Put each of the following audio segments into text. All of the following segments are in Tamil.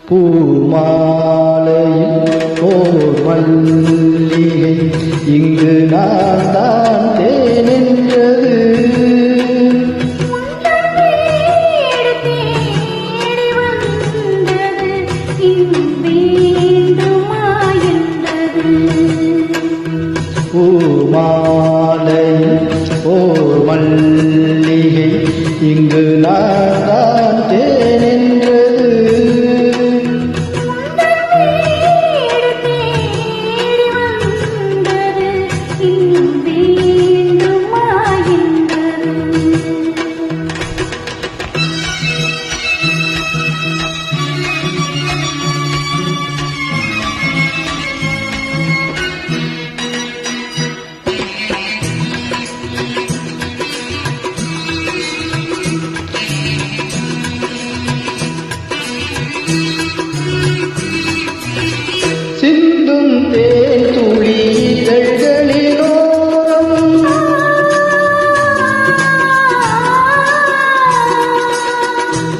பூமாலையில் ஓர் மல்லிகை இங்கு நான் தான் தேனென்றது. பூமாலையில் ஓர் மல்லிகை இங்கு நான் தான் தேனென்றது. சிந்தும் தேன் துளி இதழ்களிலோரம்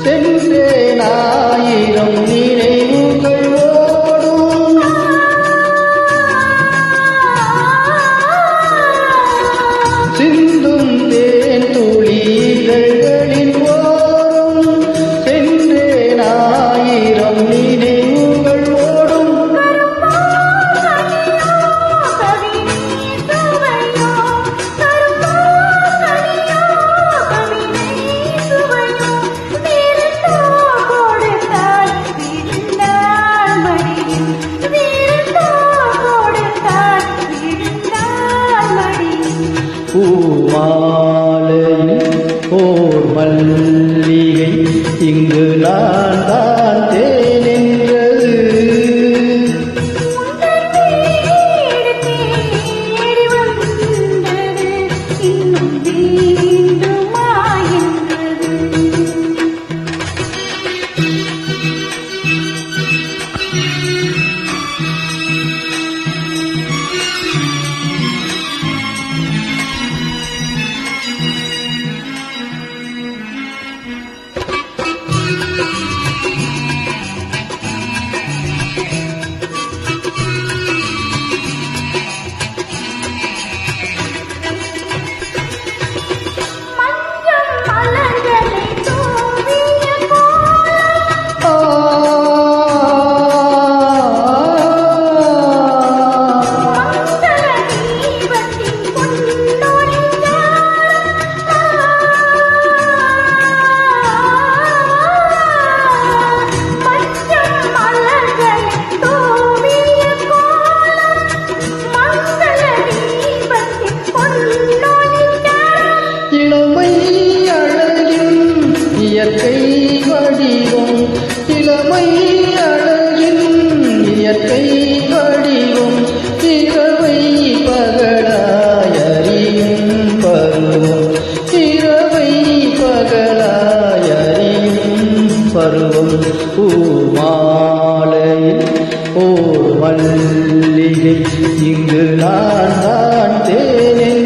சென்றேன் ஆயிரம் நினைவுகள் ஓடும். சிந்தும் தேன் துளி இதழ்களின் ஓரம் சென்றேன் ஆயிரம் நினைவுகள் ஓடும். பூமாலையில் ஓர் மல்லிகை இங்கு நான் தான் தேனென்றது. இயற்கை வடிவம் இளமை அழகின் இயற்கை வடிவம் இரவை பகலாயறியும் பருவம் இரவை பகலாயறியும் பருவம். பூமாலையில் ஓர் மல்லிகை இங்கு நான் தான் தேனென்றது.